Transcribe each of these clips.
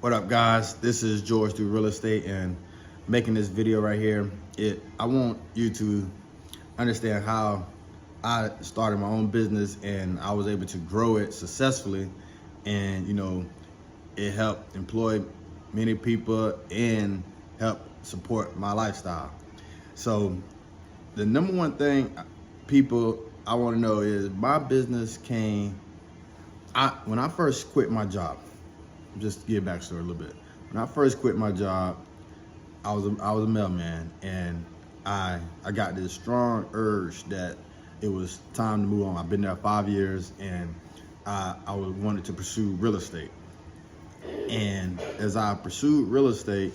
What up, guys? This is George Do Real Estate, and making this video right here, I want you to understand how I started my own business and I was able to grow it successfully, and it helped employ many people and help support my lifestyle. So the number one thing I want to know is my business came when I first quit my job. Just to give backstory a little bit. When I first quit my job, I was a mailman, and I got this strong urge that it was time to move on. I've been there 5 years, and I wanted to pursue real estate. And as I pursued real estate,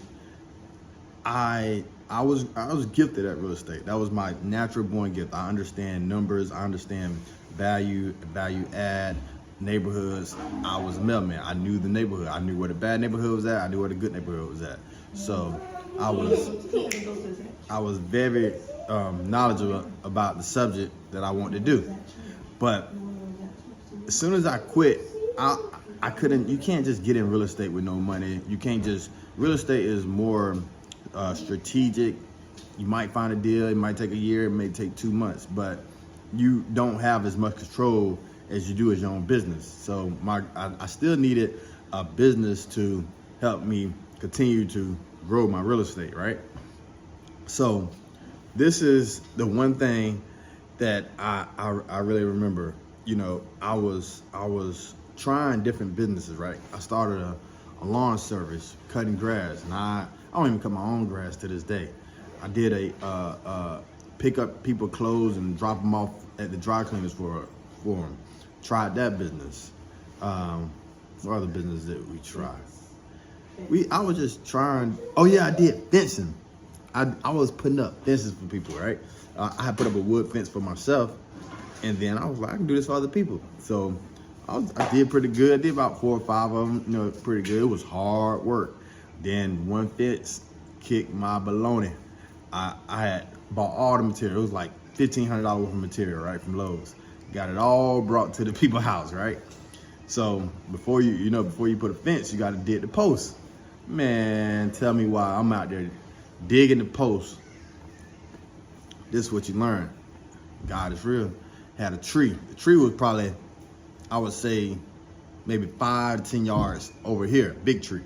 I was gifted at real estate. That was my natural born gift. I understand numbers. I understand value add, neighborhoods. I was a mailman. I knew the neighborhood. I knew where the bad neighborhood was at. I knew where the good neighborhood was at. So I was very knowledgeable about the subject that I wanted to do. But as soon as I quit, I couldn't. You can't just get in real estate with no money. You can't just. Real estate is more strategic. You might find a deal. It might take a year. It may take 2 months, but you don't have as much control as you do as your own business. So I still needed a business to help me continue to grow my real estate, right? So this is the one thing that I really remember. I was trying different businesses, right? I started a lawn service, cutting grass, and I don't even cut my own grass to this day. I did a pick up people clothes and drop them off at the dry cleaners for them. Tried that business. What other business did we try? I was just trying. Oh yeah, I did fencing. I was putting up fences for people, right? I had put up a wood fence for myself, and then I was like, I can do this for other people. So I did pretty good. I did about 4 or 5 of them, pretty good. It was hard work. Then one fence kicked my baloney. I had bought all the material. It was like $1,500 worth of material, right, from Lowe's. Got it all brought to the people's house, right? So before you put a fence, you got to dig the post. Man, tell me why I'm out there digging the post. This is what you learn. God is real. Had a tree. The tree was probably, I would say, maybe 5 to 10 yards over here. Big tree.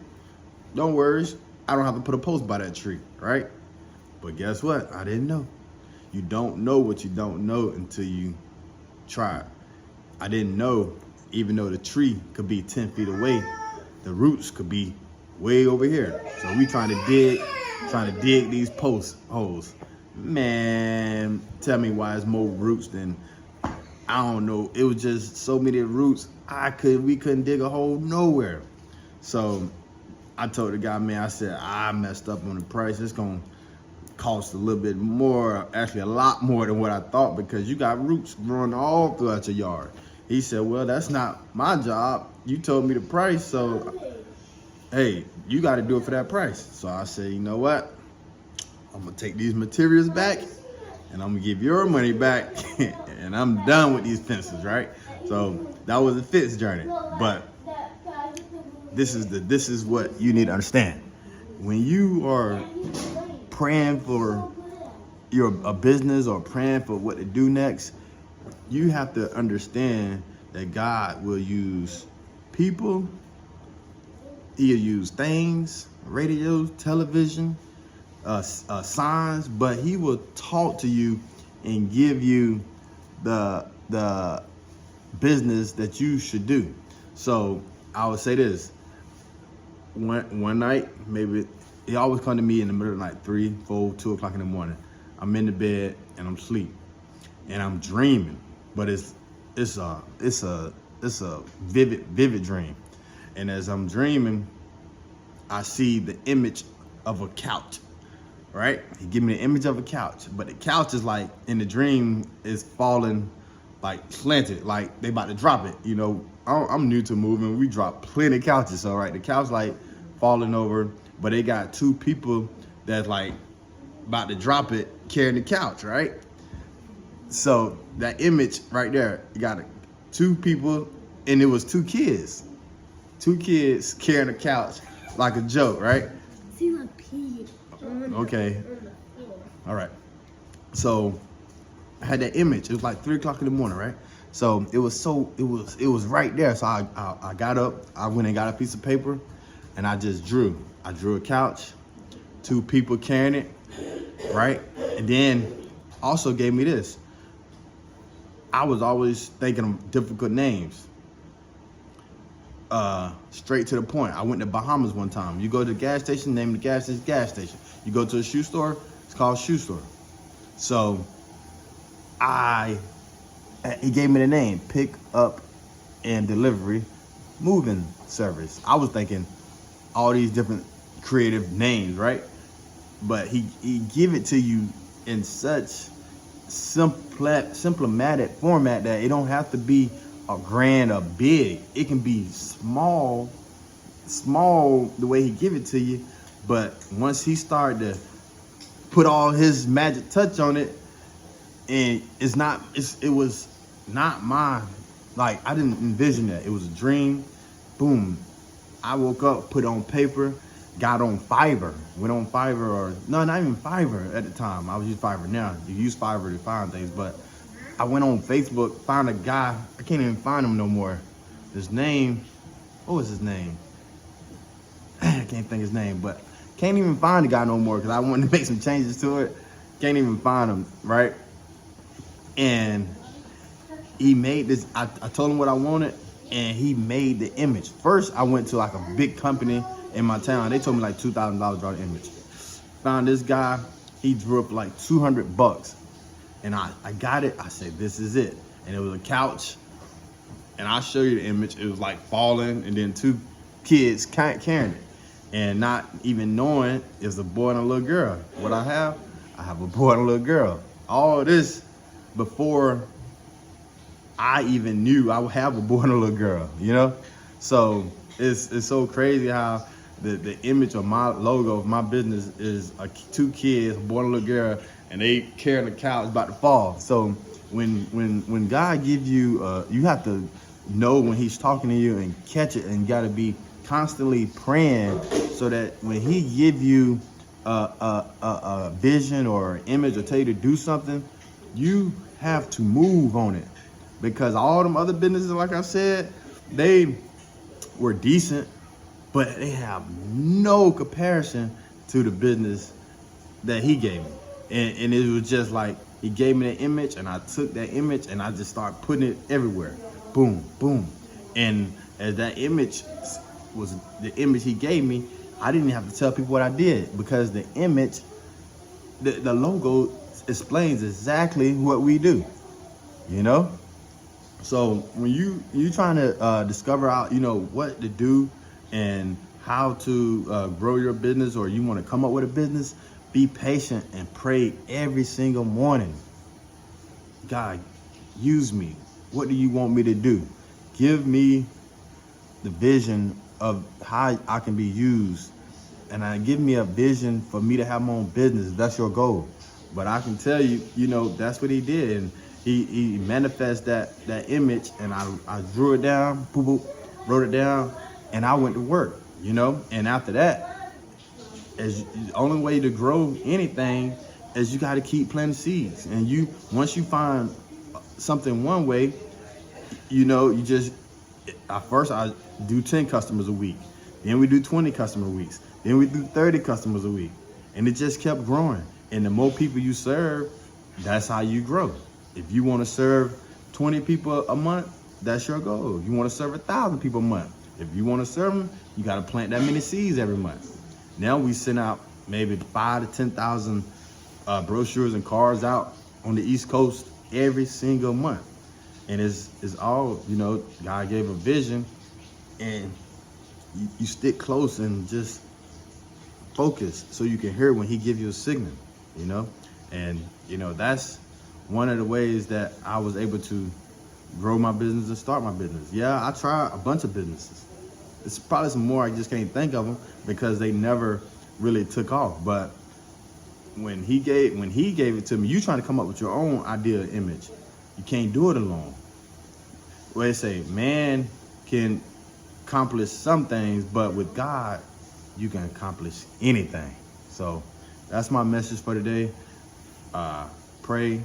Don't worry, I don't have to put a post by that tree, right? But guess what? I didn't know. You don't know what you don't know until you try. I didn't know, even though the tree could be 10 feet away, the roots could be way over here. So we trying to dig these post holes. Man, tell me why it's more roots than, I don't know. It was just so many roots. We couldn't dig a hole nowhere. So I told the guy, man, I said, I messed up on the price. It's gonna cost a little bit more, actually a lot more than what I thought, because you got roots growing all throughout your yard. He said, well, that's not my job. You told me the price, so hey, you got to do it for that price. So I said, you know what? I'm gonna take these materials back, and I'm gonna give your money back, and I'm done with these fences, right? So that was the fence journey. But this is what you need to understand. When you are praying for a business or praying for what to do next, you have to understand that God will use people. He'll use things, radio, television, signs, but he will talk to you and give you the business that you should do. So I would say this. One night, maybe, he always come to me in the middle of the night, 3, 4, 2 o'clock in the morning. I'm in the bed and I'm asleep, and I'm dreaming, but it's a vivid dream. And as I'm dreaming, I see the image of a couch, right? He give me the image of a couch, but the couch is like, in the dream, is falling like slanted, like they about to drop it. I'm new to moving. We drop plenty of couches, so right, the couch like falling over, but they got 2 people that's like about to drop it carrying the couch, right? So that image right there, you got 2 people, and it was 2 kids carrying a couch like a joke, right? See my pee. Okay. All right. So I had that image. It was like 3 o'clock in the morning, right? So it was right there. So I got up, I went and got a piece of paper, and I just drew. I drew a couch, 2 people carrying it, right? And then also gave me this. I was always thinking of difficult names. Straight to the point. I went to Bahamas one time. You go to the gas station, name the gas station. You go to a shoe store, it's called shoe store. So he gave me the name, Pick Up and Delivery Moving Service. I was thinking all these different creative names, right? But he give it to you in such simplematic format that it don't have to be a grand or big. It can be small the way he give it to you. But once he started to put all his magic touch on it, and it was not my, like, I didn't envision that. It was a dream. Boom. I woke up, put it on paper, got on Fiverr. Went on Fiverr, or no, not even Fiverr at the time. I was using Fiverr now. You use Fiverr to find things, but I went on Facebook, found a guy. I can't even find him no more. His name, what was his name? I can't think his name, but can't even find the guy no more because I wanted to make some changes to it. Can't even find him, right? And he made this, I told him what I wanted, and he made the image. First, I went to like a big company in my town. They told me like $2,000 to draw the image. Found this guy, he drew up like $200. And I got it, I said, this is it. And it was a couch, and I'll show you the image. It was like falling, and then 2 kids carrying it. And not even knowing it's a boy and a little girl. What I have a boy and a little girl. All this before I even knew I would have a boy and a little girl, you know? So it's so crazy how the image of my logo of my business is 2 kids, a boy and a little girl, and they carrying the couch about to fall. So when God gives you, you have to know when he's talking to you and catch it, and gotta be constantly praying so that when he give you a vision or an image or tell you to do something, you have to move on it. Because all them other businesses, like I said, they were decent, but they have no comparison to the business that he gave me. And it was just like, he gave me the image, and I took that image and I just started putting it everywhere. Boom, boom. And as that image was the image he gave me, I didn't have to tell people what I did, because the image, the logo explains exactly what we do, you know? So when you trying to discover out, you know, what to do and how to grow your business, or you want to come up with a business, be patient and pray every single morning. God, use me. What do you want me to do? Give me the vision of how I can be used, and give me a vision for me to have my own business, if that's your goal. But I can tell you, you know, that's what he did. And he manifested that image, and I drew it down, boop, boop, wrote it down, and I went to work, you know? And after that, the only way to grow anything is you got to keep planting seeds. And once you find something one way, you know, you just, at first I do 10 customers a week. Then we do 20 customer weeks. Then we do 30 customers a week. And it just kept growing. And the more people you serve, that's how you grow. If you want to serve 20 people a month, that's your goal. You want to serve 1,000 people a month. If you want to serve them, you got to plant that many seeds every month. Now we send out maybe 5,000 to 10,000 brochures and cards out on the East Coast every single month. And it's all, you know, God gave a vision, and you stick close and just focus so you can hear when he gives you a signal, you know? And, you know, that's one of the ways that I was able to grow my business and start my business. Yeah, I tried a bunch of businesses. It's probably some more, I just can't think of them because they never really took off. But when he gave it to me, you trying to come up with your own ideal image. You can't do it alone. Well, they say man can accomplish some things, but with God, you can accomplish anything. So that's my message for today. Pray.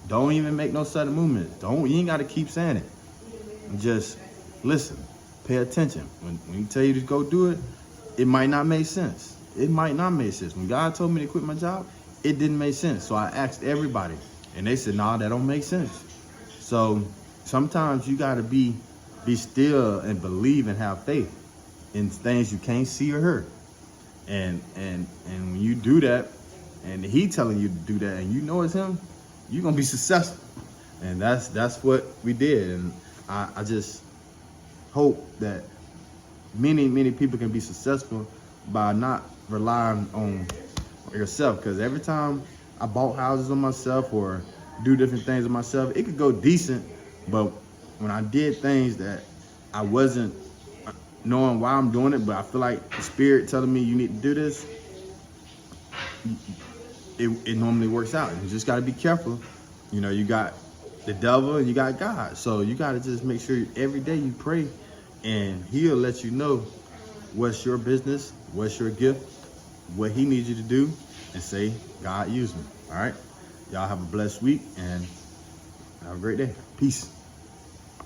Don't even make no sudden movements. You ain't got to keep saying it. Just listen. Pay attention. When you tell you to go do it, it might not make sense. It might not make sense. When God told me to quit my job, it didn't make sense. So I asked everybody, and they said, "Nah, that don't make sense." So sometimes you got to be still and believe and have faith in things you can't see or hear. And when you do that, and he telling you to do that, and you know it's him, you're gonna be successful. And that's what we did. And I just hope that many people can be successful by not relying on yourself. Because every time I bought houses on myself or do different things on myself, it could go decent, but when I did things that I wasn't knowing why I'm doing it, but I feel like the spirit telling me you need to do this, it normally works out. You just got to be careful. You know, you got the devil and you got God. So you got to just make sure every day you pray, and he'll let you know what's your business, what's your gift, what he needs you to do, and say, God, use me. All right. Y'all have a blessed week and have a great day. Peace.